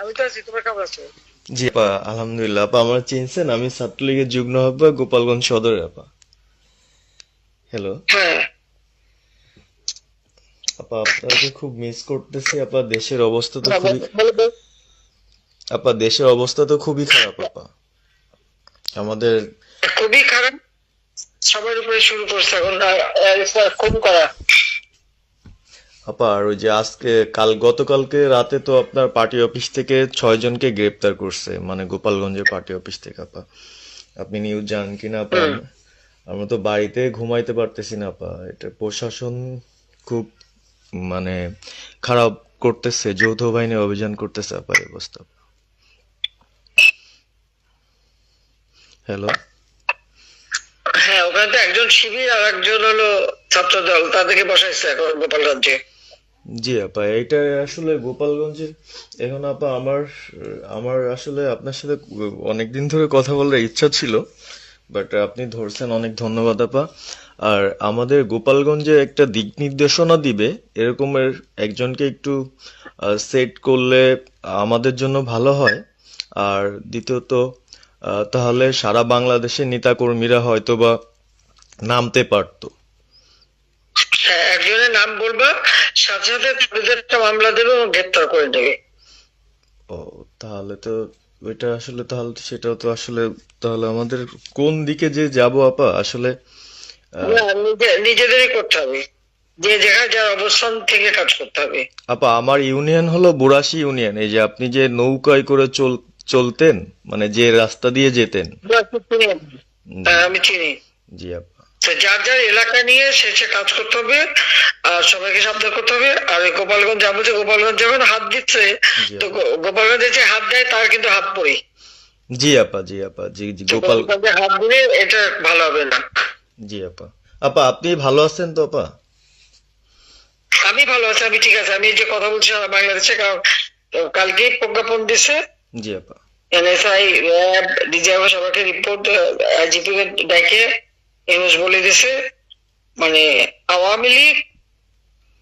আমি তো আছি, তোমার কেমন আছো? জি আপা, আলহামদুলিল্লাহ। আপা আমার চিনছেন, আমি ছাত্রলীগের যুগ্ম আহ্বায়ক গোপালগঞ্জ সদরে আপা। হ্যালো হ্যাঁ। আপা, আপনাকে খুব মিস করতেছি আপা। দেশের অবস্থা তো হ্যাঁ, খুবই বলো তো। আপা, দেশের অবস্থা তো খুবই খারাপ আপা। আমাদের খুবই খারাপ। সবার উপরে শুরু করছে এখন খুন করা। আপা, আর ওই যে আজকে গতকালকে রাতে তো আপনার পার্টি অফিস থেকে 6 জনকে গ্রেপ্তার করছে, মানে গোপালগঞ্জের পার্টি অফিস থেকে আপা। আপনি নিউজ জানেন কিনা আপা? হুম। আমরা তো বাড়িতে ঘুমাইতে পারতেছি না আপা। এটা প্রশাসন খুব মানে খারাপ করতেছে, যৌথ বাহিনী অভিযান করতেছে আপা, এই অবস্থা। হ্যালো। হ্যাঁ, ওখানে তো একজন শিবির আর একজন হলো ছাত্র দল, তাদেরকে বসাইছে এখন গোপালগঞ্জে। জি আপা, এটা আসলে গোপালগঞ্জে এখন আপা আমার আমার আসলে আপনার সাথে অনেকদিন ধরে কথা বলার ইচ্ছা ছিল, বাট আপনি ধরছেন, অনেক ধন্যবাদ আপা। আর আমাদের গোপালগঞ্জে একটা দিক নির্দেশনা দিবে এরকমের একজনকে একটু সেট করলে আমাদের জন্য ভালো হয়। আর দ্বিতীয়ত তাহলে সারা বাংলাদেশের নেতাকর্মীরা হয়তোবা নামতে পারতো। হ্যাঁ, একজনের নাম বলবা, সাথে সাথে তাদের একটা মামলা দেবে এবং গ্রেপ্তার করে নেবে। ও, তাহলে তো ওইটা আসলে, তাহলে তো সেটাও তো আসলে, তাহলে আমাদের কোন দিকে যে যাব আপা আসলে। আহ, না, নিজেদেরই করতে হবে। যে জায়গায় যার অবস্থান থেকে কাজ করতে হবে। আপা আমার ইউনিয়ন হলো বুড়াশি ইউনিয়ন। এই যে আপনি যে নৌকায় করে চলতেন, মানে যে রাস্তা দিয়ে যেতেন। জি। হ্যাঁ, আমি চিনি। জি আপা। তো যার যার এলাকা নিয়ে সে সে কাজ করতে হবে। আর সবাইকে সাবধান করতে হবে। আর এই গোপালগঞ্জ যাবো, যে গোপালগঞ্জ যখন হাত দিচ্ছে, জি তো আপা। গোপালগঞ্জে যে হাত দেয় তার কিন্তু হাত পড়ে। জি আপা। জি আপা। জি জি তো গোপাল। গোপালগঞ্জে হাত দিলে এটা ভালো হবে না। জি আপা। আপা আপনি ভালো আছেন তো আপা? আমি ভালো আছি, আমি ঠিক আছে। আমি এই যে কথা বলছি সারা বাংলাদেশে, কারণ কালকেই প্রজ্ঞাপন দিছে। জি আপা। এনএসআই, র্যাব, ডিজিএফ সবাইকে রিপোর্ট, আইজিপি কে ডেকে এমএস বলে দিছে, মানে আওয়ামী লীগ,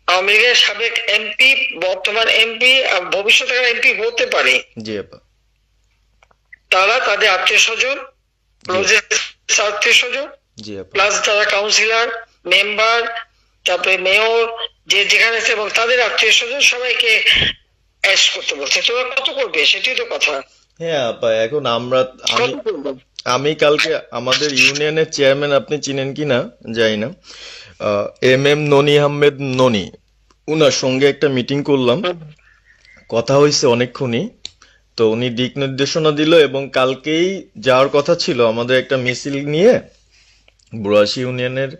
আওয়ামী লীগের সাবেক এমপি, বর্তমান এমপি আর ভবিষ্যতে এমপি হতে পারে, জি আপা। তারা তাদের আত্মীয় স্বজন, জি আপা। ক্লোজেস্ট আত্মীয় স্বজন, জি আপা। প্লাস যারা কাউন্সিলর, মেম্বার, তারপরে মেয়র, যে যেখানে আছে, এবং তাদের আত্মীয় স্বজন সবাইকে অ্যারেস্ট করতে বলছে। তোমরা কত করবে সেটাই তো কথা। হ্যাঁ আপা, এখন আমি কত করবো? আমি কালকে আমাদের ইউনিয়নের চেয়ারম্যান, আপনি চিনেন কি না জানি না, এম ননি আহমেদ ননি, উনার সঙ্গে একটা মিটিং করলাম। কথা হয়েছে অনেকক্ষণই। তো উনি দিক নির্দেশনা দিল এবং কালকেই যাওয়ার কথা ছিল আমাদের একটা মিছিল নিয়ে। বুড়াশি ইউনিয়নের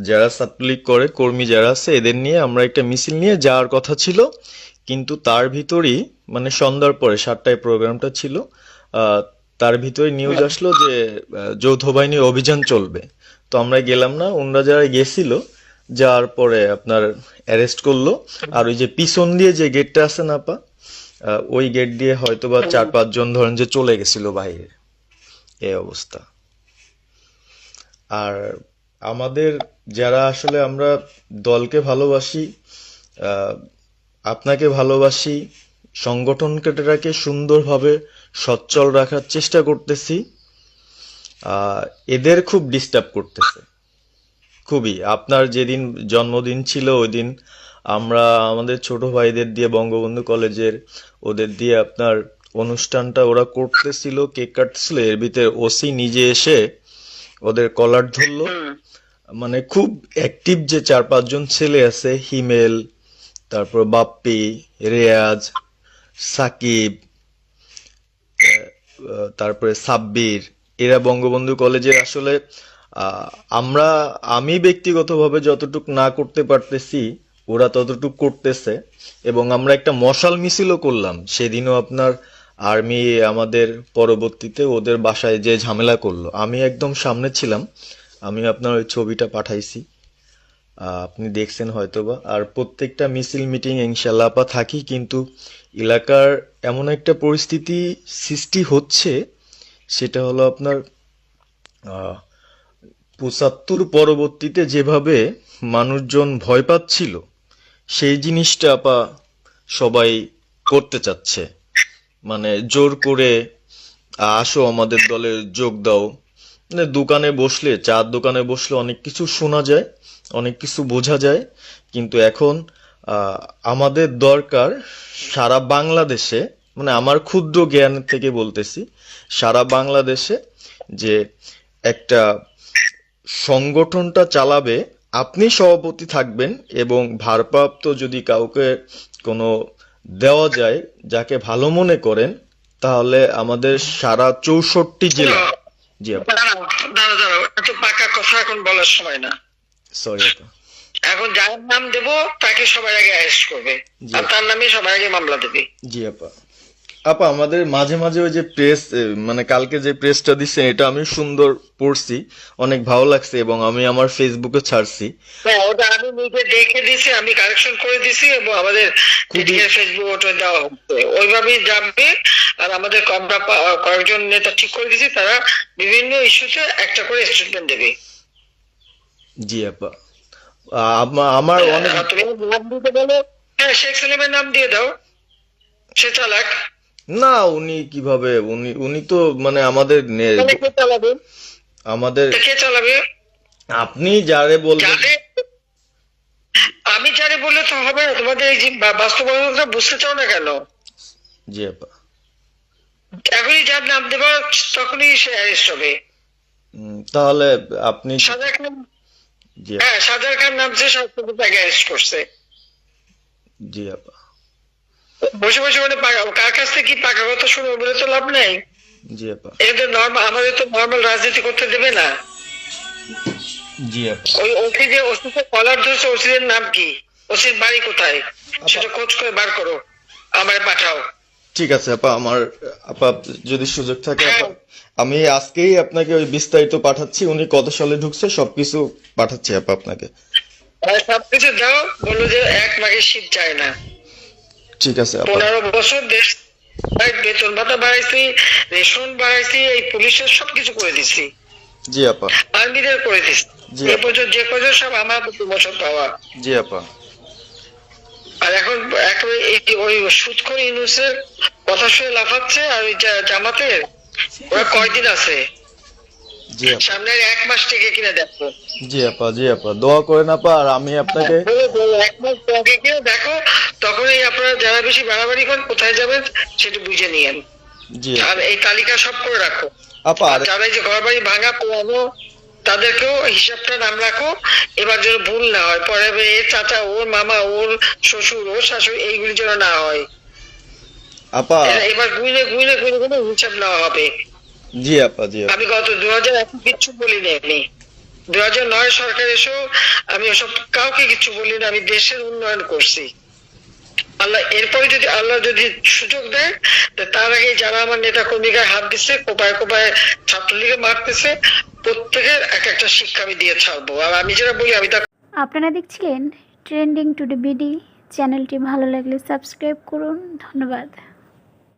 যারা ছাত্রলীগ করে কর্মী যারা আছে এদের নিয়ে আমরা একটা মিছিল নিয়ে যাওয়ার কথা ছিল। কিন্তু তার ভিতরই, মানে সন্ধ্যার পরে 7টায় প্রোগ্রামটা ছিল, আহ, তার ভিতরে নিউজ আসলো যে যৌথ বাহিনীর অভিযান চলবে। তো আমরা গেলাম না। ওনারা যারা গেছিল, যাওয়ার পরে আপনার অ্যারেস্ট করলো। আর ওই যে পিছন দিয়ে যে গেটটা আছে না আপা, ওই গেট দিয়ে হয়তোবা 4-5 জন ধরেন যে চলে গেছিল বাইরে। এই অবস্থা। আর আমাদের যারা আসলে আমরা দলকে ভালোবাসি, আহ, আপনাকে ভালোবাসি, সংগঠনটাকে সুন্দরভাবে সচ্ছল রাখার চেষ্টা করতেছি, আহ, এদের খুব ডিস্টার্ব করতেছে। খুবই। আপনার যেদিন জন্মদিন ছিল ওই দিন আমরা আমাদের ছোট ভাইদের দিয়ে বঙ্গবন্ধু কলেজের, ওদের দিয়ে আপনার অনুষ্ঠানটা ওরা করতেছিল, কেক কাটতেছিল, এর ভিতরে ওসি নিজে এসে ওদের কলার ধরলো। হুম। মানে খুব অ্যাক্টিভ যে 4-5 জন ছেলে আছে, হিমেল, তারপর বাপ্পি, রেয়াজ, সাকিব, তারপরে সাব্বির, এরা বঙ্গবন্ধু কলেজের আসলে, আহ, আমরা আমি ব্যক্তিগতভাবে যতটুক না করতে পারতেছি ওরা ততটুক করতেছে। এবং আমরা একটা মশাল মিছিলও করলাম সেদিনও আপনার। আর্মি আমাদের পরবর্তীতে ওদের বাসায় যে ঝামেলা করলো, আমি একদম সামনে ছিলাম। আমি আপনার ওই ছবিটা পাঠাইছি, আপনি দেখছেন হয়তোবা। আর প্রত্যেকটা মিছিল মিটিং ইনশাল্লাহ আপা থাকি, কিন্তু এলাকার এমন একটা পরিস্থিতি সৃষ্টি হচ্ছে, সেটা হলো আপনার 75 পরবর্তীতে যেভাবে মানুষজন ভয় পাচ্ছিল, সেই জিনিসটা আপা সবাই করতে চাচ্ছে। মানে জোর করে আসো আমাদের দলে যোগ দাও, মানে দোকানে বসলে, চার দোকানে বসলে অনেক কিছু শোনা যায়, অনেক কিছু বোঝা যায়, কিন্তু এখন আহ, আমাদের দরকার সারা বাংলাদেশে, মানে আমার ক্ষুদ্র জ্ঞান থেকে বলতেছি, সারা বাংলাদেশে যে একটা সংগঠনটা চালাবে, আপনি সভাপতি থাকবেন এবং ভারপ্রাপ্ত যদি কাউকে কোনো দেওয়া যায় যাকে ভালো মনে করেন, তাহলে আমাদের সারা 64 জেলা। জি আপা, দাঁড়াও, এত পাকা কথা এখন বলার সময় না। সরি আপা। এখন যার নাম দেব তাকে সবার আগে অ্যারেস্ট করবে, জি আর তার নামে সবার আগে মামলা দেবে। জি আপা। আপা আমাদের মাঝে মাঝে ওই যে প্রেস, মানে কালকে যে প্রেসটা দিচ্ছেন এটা আমি সুন্দর পড়ছি, অনেক ভালো লাগছে এবং আমি আমার ফেসবুকে ছাড়ছি। হ্যাঁ, ওটা আমি নিজে দেখে দিছি, আমি কারেকশন করে দিছি এবং আমাদের খুবই ফেসবুক ওটা দেওয়া হচ্ছে, ওইভাবেই যাবে। আর আমাদের আমরা কয়েকজন নেতা ঠিক করে দিছি, তারা বিভিন্ন ইস্যুতে একটা করে স্টেটমেন্ট দেবে। জি আপা। আমার অনেক, তুমি নাম দিতে বলো, হ্যাঁ শেখ সেলিমের নাম দিয়ে দাও, সে চালাক। না উনি কিভাবে, উনি উনি তো মানে আমাদের তাহলে কে চালাবে? আমাদের, কে চালাবে? আপনি যারে বলবেন। যারে আমি যারে বললে তো হবে না, তোমাদের এই যে বাস্তবতা বুঝতে চাও না কেন? জি আপা। এখনই যার নাম দেবা তখনই সে অ্যারেস্ট হবে। তাহলে আপনি, সাজা খান, জি হ্যাঁ সাজার খান নামছে, সব তাকে অ্যারেস্ট করছে। জি আপা। বসে বসে মানে কার কাছ থেকে কি পাকা কথা শুনবো বলে তো লাভ নাই। জি আপা। এটা নর্মাল, আমাদের তো নর্মাল রাজনীতি করতে দেবে না। জি আপা। ওই ওসি যে ওসিকে কলার ধরছে, ওসিদের নাম কি, ওসির বাড়ি কোথায়, সেটা খোঁজ করে বার করো, আমায় পাঠাও। ঠিক আছে আপা, আমার আপা যদি সুযোগ থাকে আপা, হ্যাঁ, আমি আজকেই আপনাকে ওই বিস্তারিত পাঠাচ্ছি, উনি কত সালে ঢুকছে সবকিছু পাঠাচ্ছি আপা আপনাকে। আর সবকিছু দাও, বললো যে এক মাঘের শীত যায় না। ঠিক আছে আপা। 15 বছর দেশ বেতন ভাতা বাড়াইছি, রেশন বাড়াইছি, এই পুলিশের সবকিছু করে দিছি, জি আপা। আর্মিদের করে দিছি। জি এ আপা। পর্যন্ত যে কজন সব আমার 2 বছর পাওয়া। জি আপা। আর এখন একেবারে এই ওই সুদখোর ইউনূসের কথা শুনে লাফাচ্ছে, আর ওই জামাতের ওরা কয়দিন আছে, জি আপা। সামনের 1 মাস থেকে কিনা দেখো। জি আপা। জি আপা, দোয়া করেন আপা, আর আমি আপনাকে, 1 মাস থেকে কিনা দেখো, তখনই আপনারা যারা বেশি বাড়াবাড়ি করেন কোথায় যাবেন সেটা বুঝে নিয়েন। জি আর এই তালিকা সব করে রাখো। আপা। আর যারা এই যে ঘর বাড়ি ভাঙা পোড়ানো, তাদেরকেও হিসাবটা নাম রাখো, এবার যেন ভুল না হয়, পরে এর চাচা, ওর মামা, ওর শ্বশুর, ওর শাশুড়ি, এইগুলি যেন না হয়। আপা। এবার গুইনে গুইনে গুইনে গুইনে হিসাব নেওয়া হবে। জি আপা। জি আপা। আমি গত 2001 কিচ্ছু বলি না, আমি 2009 সরকার এসেও আমি ওসব কাউকে কিছু বলি না, আমি দেশের উন্নয়ন করছি। আল্লাহ এরপরে যদি আল্লাহ যদি সুযোগ দেয়, তার আগে যারা আমার নেতা কর্মীকে হাত দিচ্ছে, কোপায় কোপায় ছাত্রলীগে মারতেছে, প্রত্যেকের এক একটা শিক্ষা আমি দিয়ে ছাড়বো। আর আমি যেটা বলি, আমি তা। আপনারা দেখছিলেন ট্রেন্ডিং টুডে বিডি। চ্যানেলটি ভালো লাগলে সাবস্ক্রাইব করুন। ধন্যবাদ।